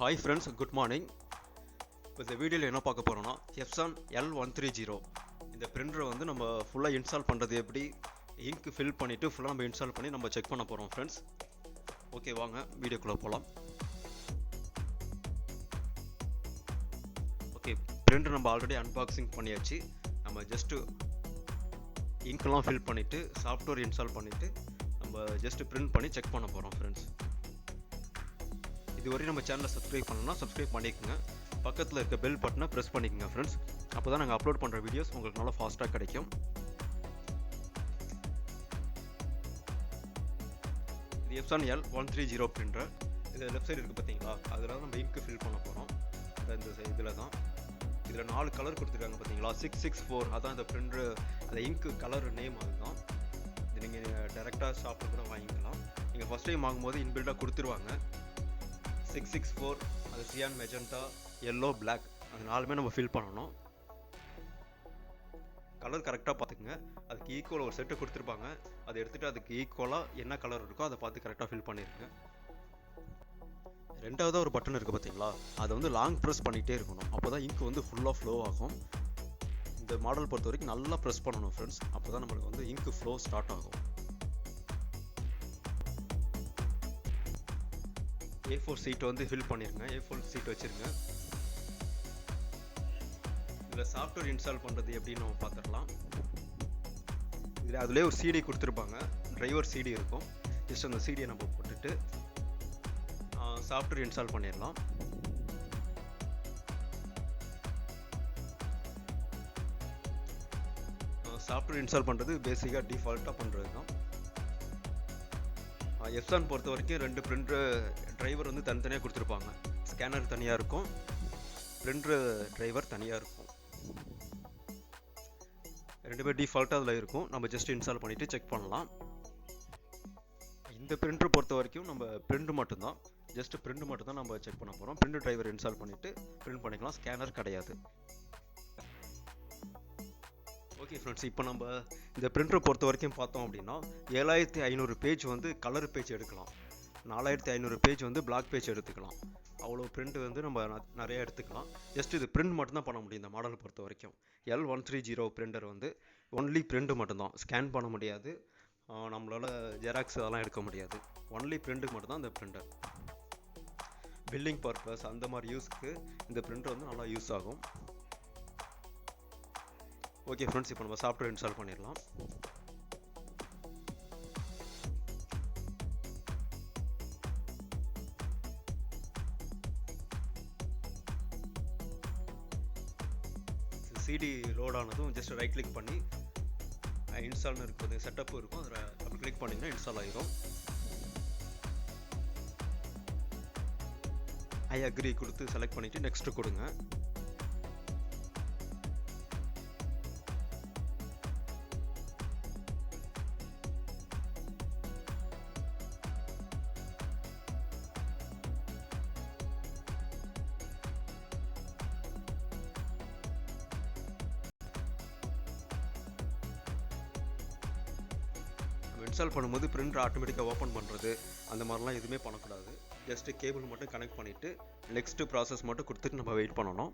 Hi friends, good morning. இப்போ இந்த வீடியோவில் என்ன பார்க்க போகிறோம்னா Epson L130 இந்த பிரிண்டரை வந்து நம்ம ஃபுல்லாக இன்ஸ்டால் பண்ணுறது எப்படி, இங்க் ஃபில் பண்ணிவிட்டு ஃபுல்லாக நம்ம இன்ஸ்டால் பண்ணி நம்ம செக் பண்ண போகிறோம் ஃப்ரெண்ட்ஸ். ஓகே, வாங்க வீடியோக்குள்ளே போகலாம். ஓகே, பிரிண்டர் நம்ம ஆல்ரெடி அன்பாக்சிங் பண்ணியாச்சு. நம்ம ஜஸ்ட்டு இங்க்லாம் ஃபில் பண்ணிவிட்டு சாஃப்ட்வேர் இன்ஸ்டால் பண்ணிவிட்டு நம்ம ஜஸ்ட்டு பிரிண்ட் பண்ணி செக் பண்ண போகிறோம் ஃப்ரெண்ட்ஸ். இதுவரை நம்ம சேனலை சப்ஸ்கிரைப் பண்ணணும்னா சப்ஸ்கிரைப் பண்ணிக்கோங்க. பக்கத்தில் இருக்க பெல் பட்டனை ப்ரெஸ் பண்ணிக்கோங்க ஃப்ரெண்ட்ஸ். அப்போ தான் நாங்கள் அப்லோட் பண்ணுற வீடியோஸ் உங்களுக்கு நல்லா ஃபாஸ்ட்டாக கிடைக்கும். இது Epson L130 பிரிண்டர். இது லெஃப்ட் சைடு இருக்குது பார்த்தீங்களா, அதில் தான் நம்ம இங்க் ஃபில் பண்ண போகிறோம். இந்த இதில் தான் இதில் 4 கலர் கொடுத்துருக்காங்க பார்த்தீங்களா, 664 அதான் இந்த பிரிண்டர், அந்த இங்க் கலர் நேம் அதுதான். இது நீங்கள் டேரெக்டாக ஷாப்பில் கூட வாங்கிக்கலாம். நீங்கள் ஃபஸ்ட் டைம் வாங்கும்போது இன்பில்டாக கொடுத்துருவாங்க. 664 அது சியான், மெஜெண்டா, எல்லோ, பிளாக் அது 4மே நம்ம ஃபில் பண்ணணும். கலர் கரெக்டாக பார்த்துக்குங்க. அதுக்கு ஈக்குவல் ஒரு செட்டு கொடுத்துருப்பாங்க, அதை எடுத்துகிட்டு அதுக்கு ஈக்குவலாக என்ன கலர் இருக்கோ அதை பார்த்து கரெக்டாக ஃபில் பண்ணிடுங்க. ரெண்டாவது ஒரு பட்டன் இருக்குது பார்த்தீங்களா, அதை வந்து லாங் ப்ரெஸ் பண்ணிகிட்டே இருக்கணும். அப்போ தான் இங்க் வந்து ஃபுல்லாக ஃப்ளோ ஆகும். இந்த மாடல் பொறுத்த வரைக்கும் நல்லா ப்ரெஸ் பண்ணணும் ஃப்ரெண்ட்ஸ். அப்போ தான் நம்மளுக்கு வந்து இங்க் ஃப்ளோ ஸ்டார்ட் ஆகும். A4 சீட் வந்து ஃபில் பண்ணிருங்க. A4 சீட் வச்சுருங்க. இதில் சாஃப்ட்வேர் இன்ஸ்டால் பண்ணுறது எப்படின்னு நம்ம பார்த்துடலாம். இதில் அதிலே ஒரு CD கொடுத்துருப்பாங்க, டிரைவர் CD இருக்கும். ஜஸ்ட் அந்த CDயை நம்ம போட்டுட்டு சாஃப்ட்வேர் இன்ஸ்டால் பண்ணிடலாம். சாஃப்ட்வேர் இன்ஸ்டால் பண்ணுறது பேசிக்காக டிஃபால்ட்டாக பண்ணுறது தான். Epson பொறுத்த வரைக்கும் 2 பிரிண்டர் டிரைவர் வந்து தனித்தனியாக கொடுத்துருப்பாங்க. ஸ்கேனர் தனியாக இருக்கும், பிரிண்டர் டிரைவர் தனியாக இருக்கும். 2 டிஃபால்ட்டாக அதில் இருக்கும். நம்ம ஜஸ்ட் இன்ஸ்டால் பண்ணிவிட்டு செக் பண்ணலாம். இந்த பிரிண்டர் பொறுத்த வரைக்கும் நம்ம பிரிண்ட் மட்டும்தான், ஜஸ்ட் பிரிண்ட் மட்டும் தான் நம்ம செக் பண்ண போகிறோம். பிரிண்டர் டிரைவர் இன்ஸ்டால் பண்ணிவிட்டு பிரிண்ட் பண்ணிக்கலாம். ஸ்கேனர் கிடையாது. ஓகே ஃப்ரெண்ட்ஸ், இப்போ நம்ம இந்த பிரிண்டரை பொறுத்த வரைக்கும் பார்த்தோம் அப்படின்னா 7500 பேஜ் வந்து கலர் பேஜ் எடுக்கலாம், 4500 பேஜ் வந்து பிளாக் பேஜ் எடுத்துக்கலாம். அவ்வளோ பிரிண்ட் வந்து நம்ம நிறைய எடுத்துக்கலாம். ஜஸ்ட் இது பிரிண்ட் மட்டும்தான் பண்ண முடியும். இந்த மாடல் பொறுத்த வரைக்கும் L130 பிரிண்டர் வந்து ஒன்லி பிரிண்ட் மட்டும்தான், ஸ்கேன் பண்ண முடியாது, நம்மளால் ஜெராக்ஸ் அதெல்லாம் எடுக்க முடியாது. ஒன்லி பிரிண்ட்டுக்கு மட்டும்தான் இந்த பிரிண்டர். பில்லிங் பர்பஸ் அந்த மாதிரி யூஸ்க்கு இந்த பிரிண்டர் வந்து நல்லா யூஸ் ஆகும். ஓகே ஃப்ரெண்ட்ஸ், இப்போ நம்ம சாஃப்ட்வேர் இன்ஸ்டால் பண்ணிடலாம். CD லோட் ஆனதும் ஜஸ்ட் ரைட் கிளிக் பண்ணி இன்ஸ்டால்னு இருக்குது, செட்டப் இருக்கும், அதில் அப்படி கிளிக் பண்ணிங்கன்னா இன்ஸ்டால் ஆகிடும். ஐ அக்ரி கொடுத்து செலக்ட் பண்ணிவிட்டு நெக்ஸ்ட்டு கொடுங்க. இன்ஸ்டால் பண்ணும்போது பிரிண்டர் ஆட்டோமேட்டிக்காக ஓப்பன் பண்ணுறது அந்த மாதிரிலாம் எதுவுமே பண்ணக்கூடாது. ஜஸ்ட்டு கேபிள் மட்டும் கனெக்ட் பண்ணிவிட்டு நெக்ஸ்ட்டு ப்ராசஸ் மட்டும் கொடுத்துட்டு நம்ம வெயிட் பண்ணணும்.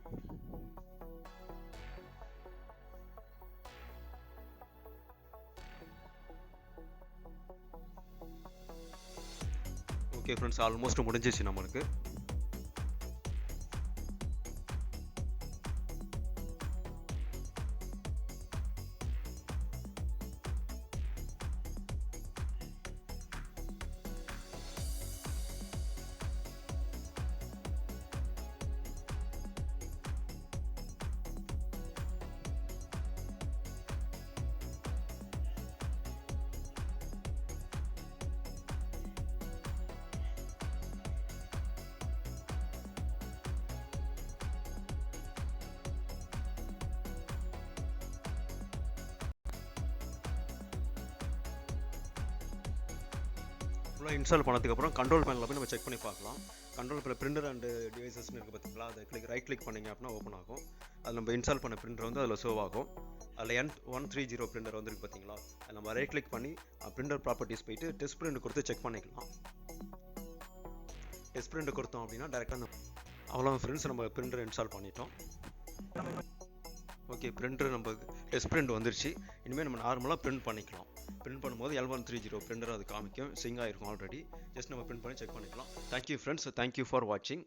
ஓகே ஃப்ரெண்ட்ஸ், ஆல்மோஸ்ட் முடிஞ்சிச்சு நம்மளுக்கு. ஃபுல்லாக இன்ஸ்டால் பண்ணதுக்கப்புறம் கண்ட்ரோல் பேனில் போய் நம்ம செக் பண்ணி பார்க்கலாம். கண்ட்ரோல் பேனில் பிரிண்டர் அண்ட் டிவைசஸ்னு இருக்குது பார்த்தீங்களா, அதை ரைட் கிளிக் பண்ணிங்க அப்படின்னா ஓப்பன் ஆகும். அது நம்ம இன்ஸ்டால் பண்ண பிரிண்டர் வந்து அதில் ஷோ ஆகும். அதில் N130 பிரிண்டர் வந்துருக்கு பார்த்தீங்களா, அதை நம்ம ரைட் கிளிக் பண்ணி பிரிண்டர் ப்ராப்பர்ட்டிஸ் போயிட்டு டெஸ்ட் பிரிண்ட் கொடுத்து செக் பண்ணிக்கலாம். டெஸ்ட் பிரிண்ட் கொடுத்தோம் அப்படின்னா டேரெக்டாக அந்த அவ்வளோ ஃப்ரெண்ட்ஸ், நம்ம பிரிண்டர் இன்ஸ்டால் பண்ணிட்டோம். ஓகே, பிரிண்டர் நம்ம டெஸ்ட் பிரிண்ட் வந்துருச்சு. இனிமேல் நம்ம நார்மலாக பிரிண்ட் பண்ணிக்கலாம். பிரிண்ட் பண்ணும்போது L130 பிரிண்டர் அது காமிக்கும், சிங்க் ஆகிருக்கும் ஆல்ரெடி. ஜஸ்ட் நம்ம பிரிண்ட் பண்ணி செக் பண்ணிக்கலாம். தேங்க்யூ ஃப்ரெண்ட்ஸ், தேங்க்யூ ஃபார் வாட்சிங்.